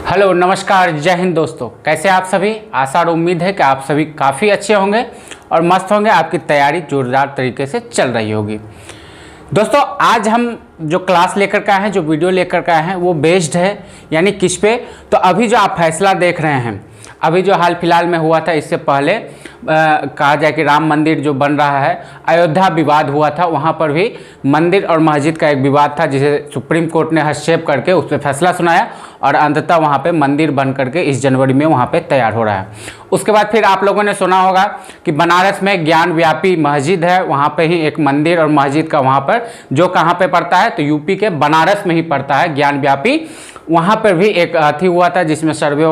Hello नमस्कार जय हिंद दोस्तों, कैसे आप सभी। आशा और उम्मीद है कि आप सभी काफ़ी अच्छे होंगे और मस्त होंगे। आपकी तैयारी जोरदार तरीके से चल रही होगी। दोस्तों आज हम जो क्लास लेकर के आए हैं, जो वीडियो लेकर के आए हैं, वो बेस्ड है यानी किस पे। तो अभी जो आप फैसला देख रहे हैं, अभी जो हाल फिलहाल में हुआ था, इससे पहले कहा जाए कि राम मंदिर जो बन रहा है, अयोध्या विवाद हुआ था, वहाँ पर भी मंदिर और मस्जिद का एक विवाद था, जिसे सुप्रीम कोर्ट ने हस्तक्षेप करके उस पर फैसला सुनाया और अंततः वहाँ पे मंदिर बन करके इस जनवरी में वहाँ पे तैयार हो रहा है। उसके बाद फिर आप लोगों ने सुना होगा कि बनारस में ज्ञान व्यापी मस्जिद है, वहाँ पे ही एक मंदिर और मस्जिद का वहाँ पर जो कहाँ पे पड़ता है, तो यूपी के बनारस में ही पड़ता है ज्ञान व्यापी। वहाँ पर भी एक अथी हुआ था जिसमें सर्वे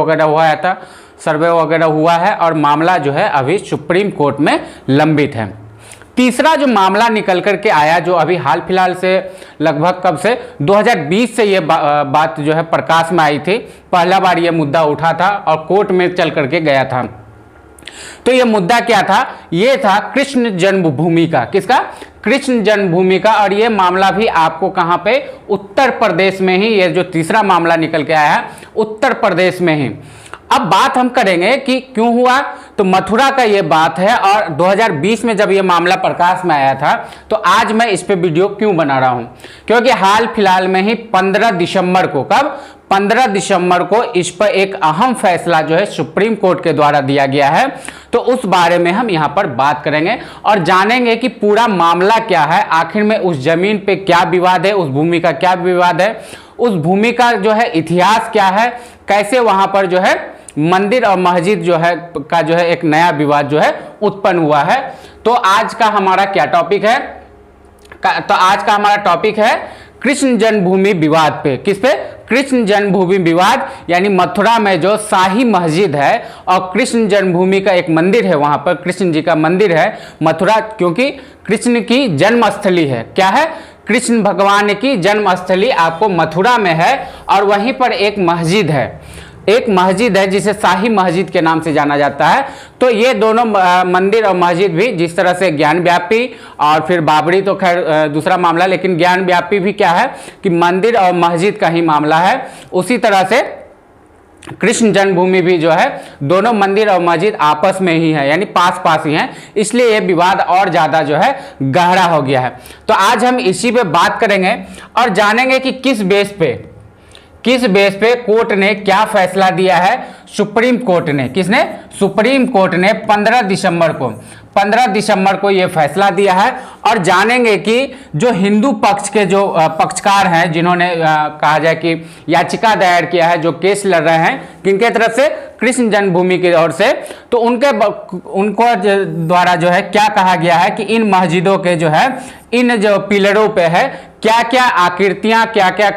वगैरह हुआ है और मामला जो है अभी सुप्रीम कोर्ट में लंबित है। तीसरा जो मामला निकल कर के आया, जो अभी हाल फिलहाल से लगभग कब से 2020 से ये बात जो है प्रकाश में आई थी, पहला बार ये मुद्दा उठा था और कोर्ट में चल करके गया था। तो ये मुद्दा क्या था? ये था कृष्ण जन्मभूमि का। किसका? कृष्ण जन्मभूमि का। और ये मामला भी आपको कहां पे? उत्तर प्रदेश में ही। ये जो तीसरा मामला निकल के आया है, उत्तर प्रदेश में ही। अब बात हम करेंगे कि क्यों हुआ, तो मथुरा का ये बात है। और 2020 में जब ये मामला प्रकाश में आया था, तो आज मैं इस पे वीडियो क्यों बना रहा हूं, क्योंकि हाल फिलहाल में ही 15 दिसंबर को, कब? 15 दिसंबर को इस पर एक अहम फैसला जो है सुप्रीम कोर्ट के द्वारा दिया गया है। तो उस बारे में हम यहाँ पर बात करेंगे और जानेंगे कि पूरा मामला क्या है, आखिर में उस जमीन पे क्या विवाद है, उस भूमि का क्या विवाद है, उस भूमि का जो है इतिहास क्या है, कैसे वहाँ पर जो है मंदिर और मस्जिद जो है का जो है एक नया विवाद जो है उत्पन्न हुआ है। तो आज का हमारा क्या टॉपिक है? तो आज का हमारा टॉपिक है कृष्ण जन्मभूमि विवाद पे। किस पे? कृष्ण जन्मभूमि विवाद, यानी मथुरा में जो शाही मस्जिद है और कृष्ण जन्मभूमि का एक मंदिर है, वहां पर कृष्ण जी का मंदिर है मथुरा, क्योंकि कृष्ण की जन्मस्थली है। क्या है? कृष्ण भगवान की जन्मस्थली आपको मथुरा में है। और वहीं पर एक मस्जिद है जिसे शाही मस्जिद के नाम से जाना जाता है। तो ये दोनों मंदिर और मस्जिद भी, जिस तरह से ज्ञान व्यापी और फिर बाबरी तो खैर दूसरा मामला, लेकिन ज्ञान व्यापी भी क्या है कि मंदिर और मस्जिद का ही मामला है, उसी तरह से कृष्ण जन्मभूमि भी जो है दोनों मंदिर और मस्जिद आपस में ही है, यानी पास पास ही हैं, इसलिए ये विवाद और ज़्यादा जो है गहरा हो गया है। तो आज हम इसी पे बात करेंगे और जानेंगे कि किस बेस पे कोर्ट ने क्या फैसला दिया है। सुप्रीम कोर्ट ने, किसने? सुप्रीम कोर्ट ने 15 दिसंबर को यह फैसला दिया है। और जानेंगे कि जो हिंदू पक्ष के जो पक्षकार हैं, जिन्होंने कहा जाए कि याचिका दायर किया है, जो केस लड़ रहे हैं, किनके तरफ से? कृष्ण जन्मभूमि की ओर से। तो उनको द्वारा जो है क्या कहा गया है कि इन मस्जिदों के जो है, इन जो पिलरों पे है क्या क्या आकृतियां, क्या क्या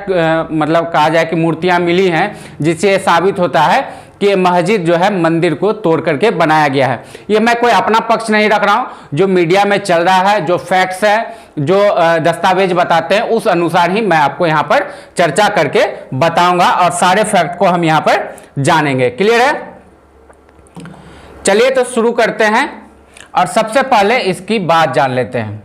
मतलब कहा जाए कि मूर्तियां मिली हैं, जिससे साबित होता है कि मस्जिद जो है मंदिर को तोड़ करके बनाया गया है। ये मैं कोई अपना पक्ष नहीं रख रहा हूं, जो मीडिया में चल रहा है, जो फैक्ट्स है, जो दस्तावेज बताते हैं, उस अनुसार ही मैं आपको यहाँ पर चर्चा करके बताऊंगा और सारे फैक्ट को हम यहाँ पर जानेंगे। क्लियर है? चलिए तो शुरू करते हैं और सबसे पहले इसकी बात जान लेते हैं।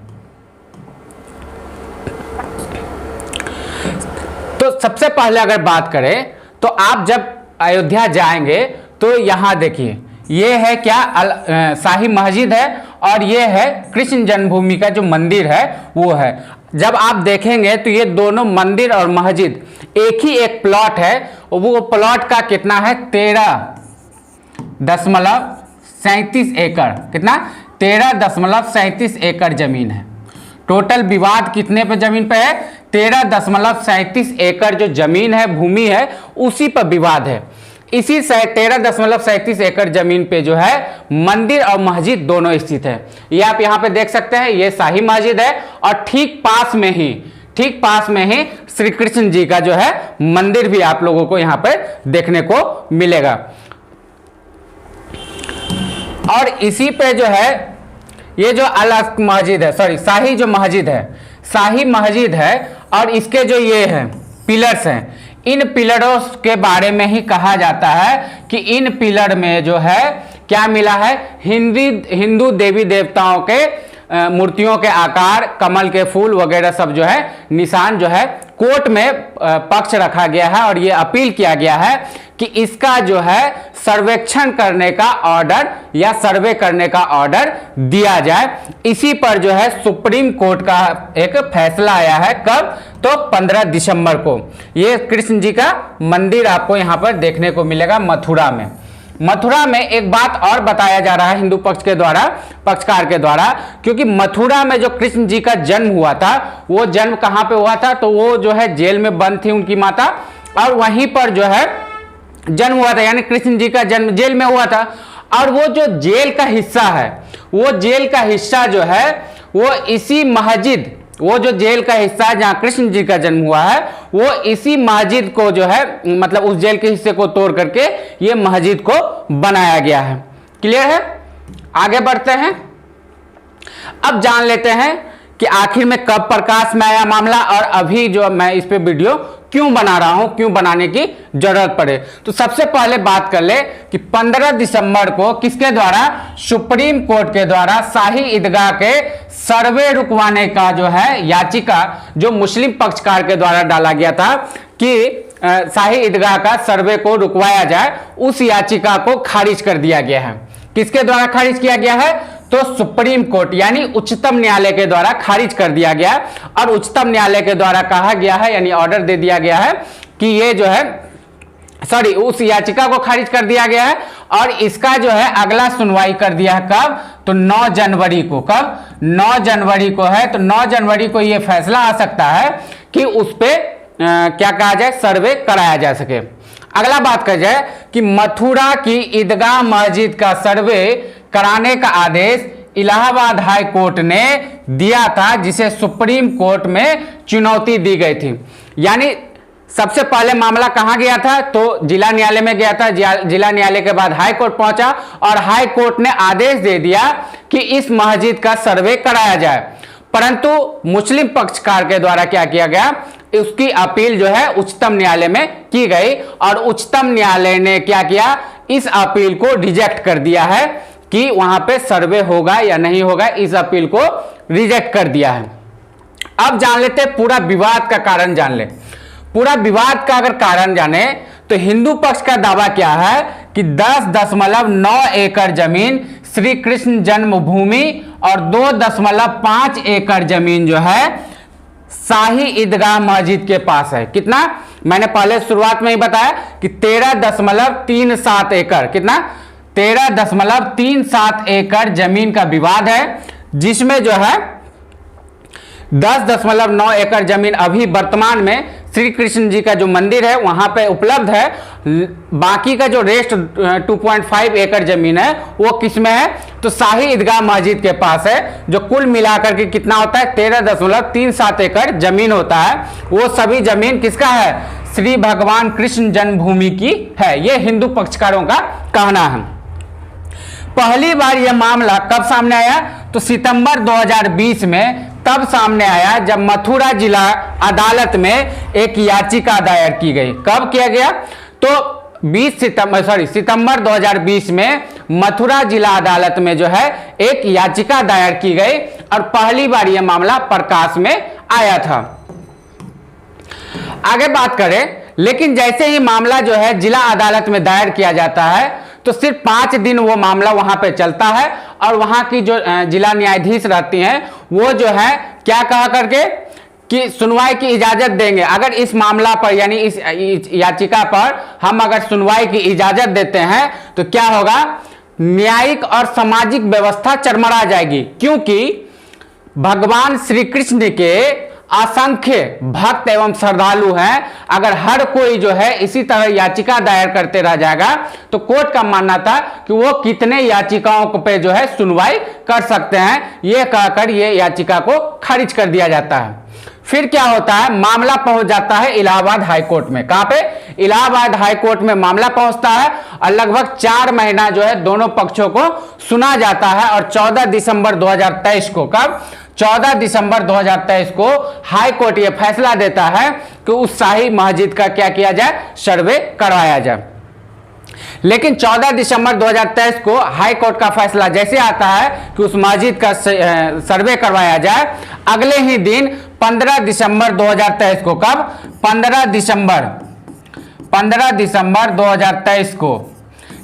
तो सबसे पहले अगर बात करें तो आप जब अयोध्या जाएंगे तो यहां देखिए, ये है क्या? शाही मस्जिद है और ये है कृष्ण जन्मभूमि का जो मंदिर है वो है। जब आप देखेंगे तो ये दोनों मंदिर और मस्जिद एक ही एक प्लॉट है। वो प्लॉट का कितना है? 13.37 एकड़। कितना? 13.37 एकड़ जमीन है। टोटल विवाद कितने पे जमीन पे है? 13.37 एकड़ जो जमीन है, भूमि है, उसी पर विवाद है। इसी 13.37 एकड़ जमीन पे जो है मंदिर और मस्जिद दोनों स्थित है। ये आप यहाँ पे देख सकते हैं, ये शाही मस्जिद है और ठीक पास में ही श्री कृष्ण जी का जो है मंदिर भी आप लोगों को यहाँ पर देखने को मिलेगा। और इसी पे जो है ये जो मस्जिद है, सॉरी शाही जो मस्जिद है, शाही मस्जिद है और इसके जो ये है पिलर्स हैं, इन पिलरों के बारे में ही कहा जाता है कि इन पिलर में जो है क्या मिला है? हिंदू देवी देवताओं के मूर्तियों के आकार, कमल के फूल वगैरह सब जो है निशान जो है कोर्ट में पक्ष रखा गया है और ये अपील किया गया है कि इसका जो है सर्वेक्षण करने का ऑर्डर या सर्वे करने का ऑर्डर दिया जाए। इसी पर जो है सुप्रीम कोर्ट का एक फैसला आया है। कब? तो 15 दिसंबर को। ये कृष्ण जी का मंदिर आपको यहां पर देखने को मिलेगा मथुरा में। मथुरा में एक बात और बताया जा रहा है हिंदू पक्ष के द्वारा, पक्षकार के द्वारा, क्योंकि मथुरा में जो कृष्ण जी का जन्म हुआ था वो जन्म कहां पे हुआ था? तो वो जो है जेल में बंद थी उनकी माता, और वहीं पर जो है जन्म हुआ था, यानी कृष्ण जी का जन्म जेल में हुआ था। और वो जो जेल का हिस्सा है, वो जेल का हिस्सा जो है वो इसी मस्जिद, वो जो जेल का हिस्सा है जहां कृष्ण जी का जन्म हुआ है, वो इसी मस्जिद को जो है, मतलब उस जेल के हिस्से को तोड़ करके ये मस्जिद को बनाया गया है। क्लियर है? आगे बढ़ते हैं। अब जान लेते हैं कि आखिर में कब प्रकाश में आया मामला, और अभी जो मैं इस पे वीडियो क्यों बना रहा हूं, क्यों बनाने की जरूरत पड़े। तो सबसे पहले बात कर ले कि 15 दिसंबर को किसके द्वारा? सुप्रीम कोर्ट के द्वारा शाही ईदगाह के सर्वे रुकवाने का जो है याचिका, जो मुस्लिम पक्षकार के द्वारा डाला गया था कि शाही ईदगाह का सर्वे को रुकवाया जाए, उस याचिका को खारिज कर दिया गया है। किसके द्वारा खारिज किया गया है? तो सुप्रीम कोर्ट यानी उच्चतम न्यायालय के द्वारा खारिज कर दिया गया। और उच्चतम न्यायालय के द्वारा कहा गया है, यानी ऑर्डर दे दिया गया है कि ये जो है, सॉरी, उस याचिका को खारिज कर दिया गया है। और इसका जो है अगला सुनवाई कर दिया है कब? तो 9 जनवरी को। कब? 9 जनवरी को है। तो 9 जनवरी को यह फैसला आ सकता है कि उस पर क्या कहा जाए, सर्वे कराया जा सके। अगला बात कर जाए कि मथुरा की ईदगाह मस्जिद का सर्वे कराने का आदेश इलाहाबाद हाई कोर्ट ने दिया था, जिसे सुप्रीम कोर्ट में चुनौती दी गई थी। यानी सबसे पहले मामला कहां गया था? तो जिला न्यायालय में गया था। जिला न्यायालय के बाद हाई कोर्ट पहुंचा और हाई कोर्ट ने आदेश दे दिया कि इस मस्जिद का सर्वे कराया जाए। परंतु मुस्लिम पक्षकार के द्वारा क्या किया गया? उसकी अपील जो है उच्चतम न्यायालय में की गई, और उच्चतम न्यायालय ने क्या किया? इस अपील को रिजेक्ट कर दिया है कि वहां पे सर्वे होगा या नहीं होगा। इस अपील को रिजेक्ट कर दिया है। अब जान लेते हैं पूरा विवाद का कारण जान ले। पूरा विवाद का अगर कारण जाने तो हिंदू पक्ष का दावा क्या है कि 10.9 एकड़ जमीन श्री कृष्ण जन्मभूमि और 2.5 एकड़ जमीन जो है शाही ईदगाह मस्जिद के पास है। कितना? मैंने पहले शुरुआत में ही बताया कि 13.37 एकड़, कितना? 13.37 एकड़ जमीन का विवाद है, जिसमें जो है 10.9 एकड़ जमीन अभी वर्तमान में श्री कृष्ण जी का जो मंदिर है वहां पे उपलब्ध है। बाकी का जो रेस्ट 2.5 एकड़ जमीन है वो किस में है? तो शाही ईदगाह मस्जिद के पास है, जो कुल मिलाकर के कितना होता है? 13.37 एकड़ जमीन होता है। वो सभी जमीन किसका है? श्री भगवान कृष्ण जन्मभूमि की है। ये हिंदू पक्षकारों का कहना है। पहली बार यह मामला कब सामने आया? तो सितंबर 2020 में तब सामने आया जब मथुरा जिला अदालत में एक याचिका दायर की गई। कब किया गया? तो सितंबर 2020 में मथुरा जिला अदालत में जो है एक याचिका दायर की गई, और पहली बार यह मामला प्रकाश में आया था। आगे बात करें, लेकिन जैसे ही मामला जो है जिला अदालत में दायर किया जाता है तो सिर्फ 5 दिन वो मामला वहां पे चलता है, और वहां की जो जिला न्यायाधीश रहती हैं वो जो है क्या कहा करके कि सुनवाई की इजाजत देंगे। अगर इस मामला पर यानी इस याचिका पर हम अगर सुनवाई की इजाजत देते हैं तो क्या होगा? न्यायिक और सामाजिक व्यवस्था चरमरा जाएगी, क्योंकि भगवान श्री कृष्ण के असंख्य भक्त एवं श्रद्धालु हैं। अगर हर कोई जो है इसी तरह याचिका दायर करते रह जाएगा तो कोर्ट का मानना था कि वो कितने याचिकाओं पे जो है सुनवाई कर सकते हैं, ये कहकर ये याचिका को खारिज कर दिया जाता है। फिर क्या होता है? मामला पहुंच जाता है इलाहाबाद हाई कोर्ट में। कहां पे? इलाहाबाद हाई कोर्ट में मामला पहुंचता है, और लगभग 4 महीना जो है दोनों पक्षों को सुना जाता है। और 14 दिसंबर 2023 को, कब? 14 दिसंबर 2023 को हाई कोर्ट यह फैसला देता है कि उस शाही मस्जिद का क्या किया जाए? सर्वे करवाया जाए। लेकिन 14 दिसंबर 2023 को हाई कोर्ट का फैसला जैसे आता है कि उस मस्जिद का सर्वे करवाया जाए, अगले ही दिन 15 दिसंबर 2023 को, कब? 15 15 दिसंबर 2023 को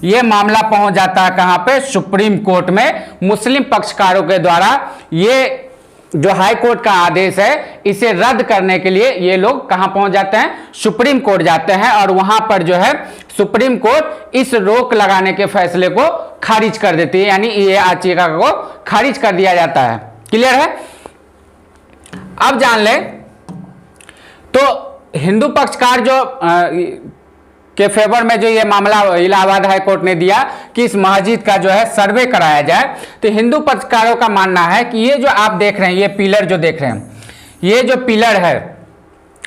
ये मामला पहुंच जाता है कहां पे? सुप्रीम कोर्ट में। मुस्लिम पक्षकारों के द्वारा ये जो हाई कोर्ट का आदेश है इसे रद्द करने के लिए ये लोग कहां पहुंच जाते हैं? सुप्रीम कोर्ट जाते हैं और वहां पर जो है सुप्रीम कोर्ट इस रोक लगाने के फैसले को खारिज कर देती है, यानी ये याचिका को खारिज कर दिया जाता है। क्लियर है? अब जान ले तो हिंदू पक्षकार जो के फेवर में जो ये मामला इलाहाबाद हाई कोर्ट ने दिया कि इस मस्जिद का जो है सर्वे कराया जाए, तो हिंदू पक्षकारों का मानना है कि ये जो आप देख रहे हैं, ये पिलर जो देख रहे हैं, ये जो पिलर है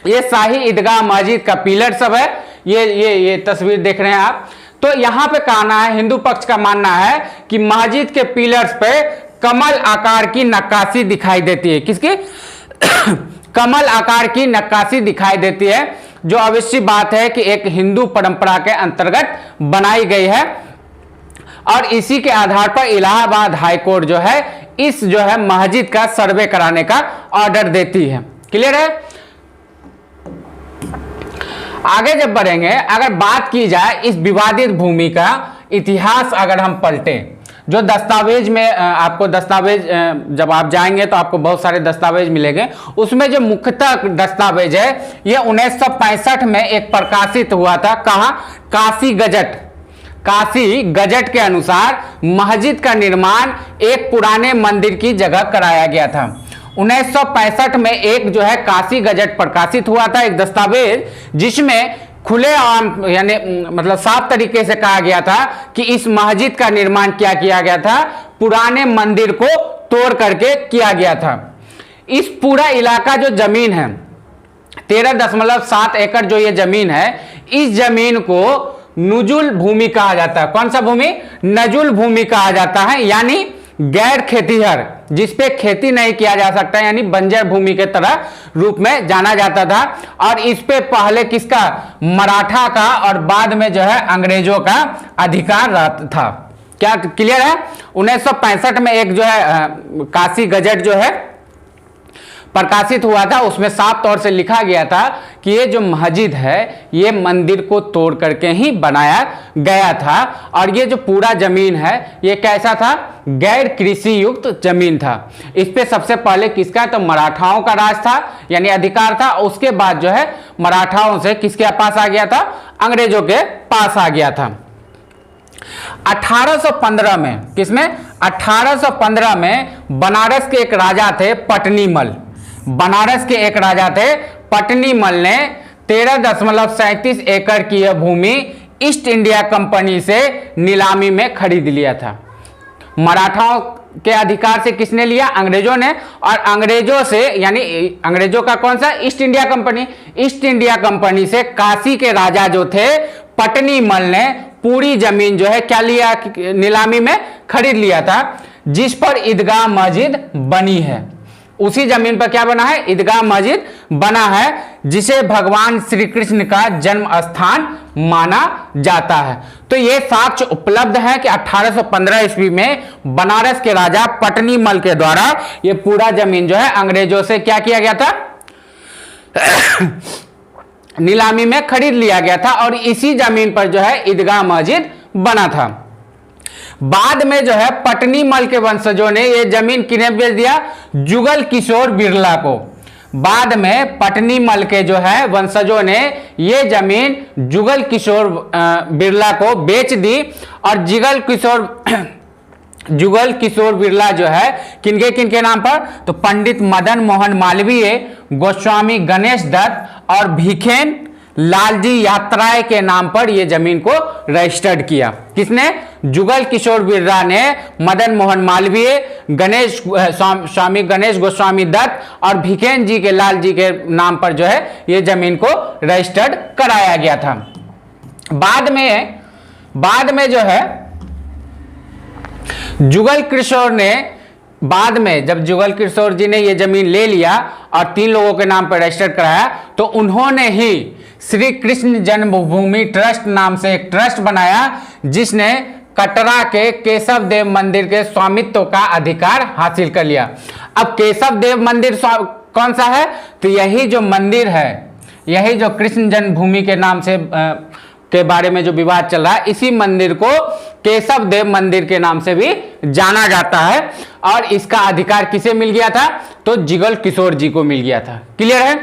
ये शाही ईदगाह मस्जिद का पिलर सब है। ये तस्वीर देख रहे हैं आप। तो यहां पे कहना है, हिंदू पक्ष का मानना है कि मस्जिद के पिलर्स पे कमल आकार की नक्काशी दिखाई देती है। किसकी? कमल आकार की नक्काशी दिखाई देती है, जो अवश्य बात है कि एक हिंदू परंपरा के अंतर्गत बनाई गई है और इसी के आधार पर इलाहाबाद हाई कोर्ट जो है इस जो है मस्जिद का सर्वे कराने का ऑर्डर देती है। क्लियर है? आगे जब बढ़ेंगे, अगर बात की जाए इस विवादित भूमि का इतिहास, अगर हम पलटें, जो दस्तावेज में आपको दस्तावेज जब आप जाएंगे तो आपको बहुत सारे दस्तावेज मिलेंगे, उसमें जो मुख्यतः दस्तावेज है ये 1965 में एक प्रकाशित हुआ था। कहाँ? काशी गजट। काशी गजट के अनुसार मस्जिद का निर्माण एक पुराने मंदिर की जगह कराया गया था। 1965 में एक जो है काशी गजट प्रकाशित हुआ था, एक दस्तावेज, जिसमें खुलेआम यानी मतलब साफ तरीके से कहा गया था कि इस मस्जिद का निर्माण क्या किया गया था? पुराने मंदिर को तोड़ करके किया गया था। इस पूरा इलाका जो जमीन है 13.7 एकड़ जो ये जमीन है, इस जमीन को नुजुल भूमि कहा जाता है। कौन सा भूमि? नजुल भूमि कहा जाता है, यानी गैर खेतीहर, जिसपे खेती नहीं किया जा सकता, यानी बंजर भूमि के तरह रूप में जाना जाता था। और इस पे पहले किसका? मराठा का और बाद में जो है अंग्रेजों का अधिकार था। क्या क्लियर है? 1965 में एक जो है काशी गजट जो है प्रकाशित हुआ था, उसमें साफ तौर से लिखा गया था कि ये जो मस्जिद है ये मंदिर को तोड़ करके ही बनाया गया था और ये जो पूरा जमीन है ये कैसा था? गैर कृषि युक्त जमीन था। इस पे सबसे पहले किसका? तो मराठाओं का राज था, यानी अधिकार था। उसके बाद जो है मराठाओं से किसके पास आ गया था? अंग्रेजों के पास आ गया था। 1815 में, किसमें? 1815 में बनारस के एक राजा थे पटनीमल। बनारस के एक राजा थे पटनीमल ने 13.37 एकड़ की यह भूमि ईस्ट इंडिया कंपनी से नीलामी में खरीद लिया था। मराठाओं के अधिकार से किसने लिया? अंग्रेजों ने। और अंग्रेजों से, यानी अंग्रेजों का कौन सा? East India company. East India company से काशी के राजा जो थे पटनीमल ने पूरी जमीन जो है क्या लिया? नीलामी में खरीद लिया था, जिस पर ईदगाह मस्जिद बनी है। उसी जमीन पर क्या बना है? ईदगाह मस्जिद बना है, जिसे भगवान श्री कृष्ण का जन्म स्थान माना जाता है। तो ये साक्ष्य उपलब्ध है कि 1815 ईस्वी में बनारस के राजा पटनीमल के द्वारा ये पूरा जमीन जो है अंग्रेजों से क्या किया गया था? नीलामी में खरीद लिया गया था और इसी जमीन पर जो है ईदगाह मस्जिद बना था। बाद में जो है पटनीमल के वंशजों ने ये जमीन किन्हें बेच दिया? जुगल किशोर बिरला को। बाद में पटनीमल के जो है वंशजों ने ये जमीन जुगल किशोर बिरला को बेच दी और जुगल किशोर बिरला जो है किनके नाम पर? तो पंडित मदन मोहन मालवीय, गोस्वामी गणेश दत्त और भिखेन लालजी यात्राए के नाम पर यह जमीन को रजिस्टर्ड किया। किसने? जुगल किशोर बिरला ने मदन मोहन मालवीय, स्वामी गणेश गोस्वामी दत्त और भिखेन जी के लाल जी के नाम पर जो है यह जमीन को रजिस्टर्ड कराया गया था। बाद में जो है जुगल किशोर ने, बाद में जब जुगल किशोर जी ने यह जमीन ले लिया और 3 लोगों के नाम पर रजिस्टर कराया, तो उन्होंने ही श्री कृष्ण जन्मभूमि ट्रस्ट नाम से एक ट्रस्ट बनाया, जिसने कटरा के केशव देव मंदिर के स्वामित्व का अधिकार हासिल कर लिया। अब केशव देव मंदिर कौन सा है? तो यही जो मंदिर है, यही जो कृष्ण जन्मभूमि के नाम से के बारे में जो विवाद चल रहा है, इसी मंदिर को केशव देव मंदिर के नाम से भी जाना जाता है। और इसका अधिकार किसे मिल गया था? तो जुगल किशोर जी को मिल गया था। क्लियर है?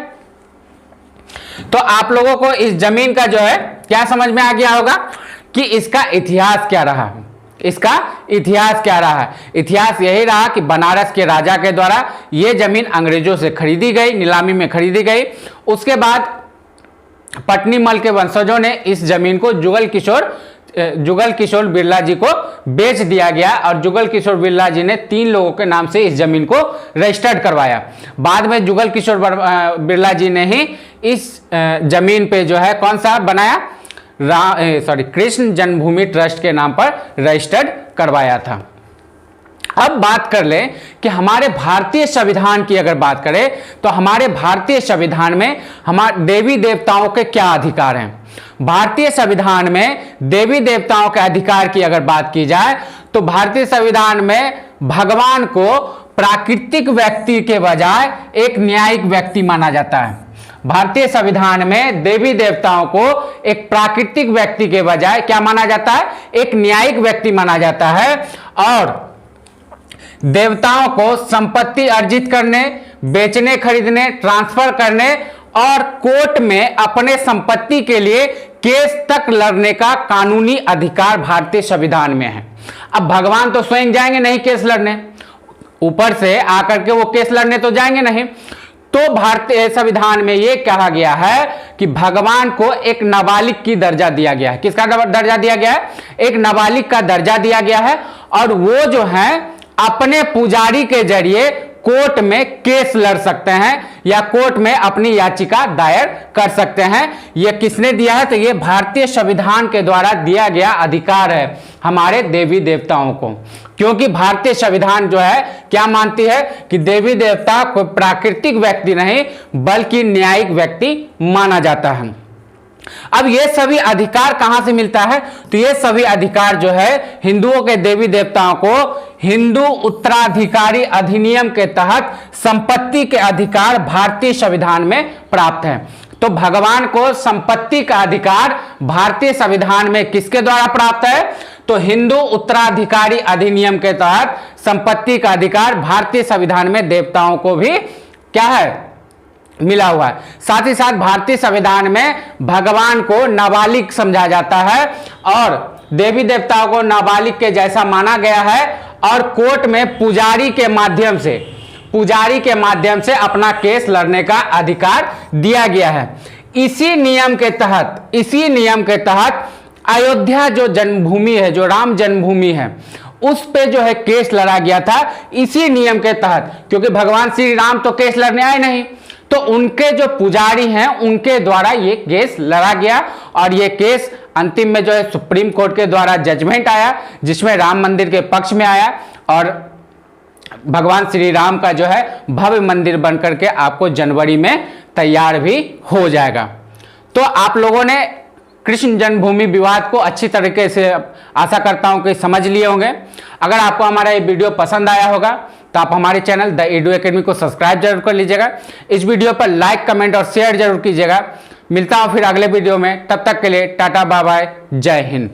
तो आप लोगों को इस जमीन का जो है क्या समझ में आ गया होगा कि इसका इतिहास क्या रहा है। इसका इतिहास क्या रहा है? इतिहास यही रहा कि बनारस के राजा के द्वारा यह जमीन अंग्रेजों से खरीदी गई, नीलामी में खरीदी गई। उसके बाद पटनीमल के वंशजों ने इस जमीन को जुगल किशोर बिरला जी को बेच दिया गया और जुगल किशोर बिरला जी ने 3 लोगों के नाम से इस जमीन को रजिस्टर्ड करवाया। बाद में जुगल किशोर बिरला जी ने ही इस जमीन पे जो है कौन सा बनाया, कृष्ण जन्मभूमि ट्रस्ट के नाम पर रजिस्टर्ड करवाया था। अब बात कर लें कि हमारे भारतीय संविधान की अगर बात करें तो हमारे भारतीय संविधान में हमारे देवी देवताओं के क्या अधिकार हैं। भारतीय संविधान में देवी देवताओं के अधिकार की अगर बात की जाए तो भारतीय संविधान में भगवान को प्राकृतिक व्यक्ति के बजाय एक न्यायिक व्यक्ति माना जाता है। भारतीय संविधान में देवी देवताओं को एक प्राकृतिक व्यक्ति के बजाय क्या माना जाता है? एक न्यायिक व्यक्ति माना जाता है। और देवताओं को संपत्ति अर्जित करने, बेचने, खरीदने, ट्रांसफर करने और कोर्ट में अपने संपत्ति के लिए केस तक लड़ने का कानूनी अधिकार भारतीय संविधान में है। अब भगवान तो स्वयं जाएंगे नहीं केस लड़ने, ऊपर से आकर के वो केस लड़ने तो जाएंगे नहीं। तो भारतीय संविधान में यह कहा गया है कि भगवान को एक नाबालिग की दर्जा दिया गया है। किसका दर्जा दिया गया है? एक नाबालिग का दर्जा दिया गया है। और वो जो है अपने पुजारी के जरिए कोर्ट में केस लड़ सकते हैं या कोर्ट में अपनी याचिका दायर कर सकते हैं। यह किसने दिया है? तो यह भारतीय संविधान के द्वारा दिया गया अधिकार है हमारे देवी देवताओं को। क्योंकि भारतीय संविधान जो है क्या मानती है कि देवी देवता कोई प्राकृतिक व्यक्ति नहीं बल्कि न्यायिक व्यक्ति माना जाता है। अब ये सभी अधिकार कहां से मिलता है? तो ये सभी अधिकार जो है हिंदुओं के देवी देवताओं को हिंदू उत्तराधिकारी अधिनियम के तहत संपत्ति के अधिकार भारतीय संविधान में प्राप्त है। तो भगवान को संपत्ति का अधिकार भारतीय संविधान में किसके द्वारा प्राप्त है? तो हिंदू उत्तराधिकारी अधिनियम के तहत संपत्ति का अधिकार भारतीय संविधान में देवताओं को भी क्या है? मिला हुआ है। साथ ही साथ भारतीय संविधान में भगवान को नाबालिग समझा जाता है और देवी देवताओं को नाबालिग के जैसा माना गया है और कोर्ट में पुजारी के माध्यम से अपना केस लड़ने का अधिकार दिया गया है। इसी नियम के तहत अयोध्या जो जन्मभूमि है, जो राम जन्मभूमि है, उस पे जो है केस लड़ा गया था इसी नियम के तहत। क्योंकि भगवान श्री राम तो केस लड़ने आए नहीं, तो उनके जो पुजारी हैं उनके द्वारा ये केस लड़ा गया और ये केस अंतिम में जो है सुप्रीम कोर्ट के द्वारा जजमेंट आया जिसमें राम मंदिर के पक्ष में आया और भगवान श्री राम का जो है भव्य मंदिर बनकर के आपको जनवरी में तैयार भी हो जाएगा। तो आप लोगों ने कृष्ण जन्मभूमि विवाद को अच्छी तरीके से आशा करता हूं कि समझ लिए होंगे। अगर आपको हमारा ये वीडियो पसंद आया होगा तो आप हमारे चैनल द एडू एकेडमी को सब्सक्राइब जरूर कर लीजिएगा। इस वीडियो पर लाइक, कमेंट और शेयर जरूर कीजिएगा। मिलता हूं फिर अगले वीडियो में, तब तक के लिए टाटा बाय बाय, जय हिंद।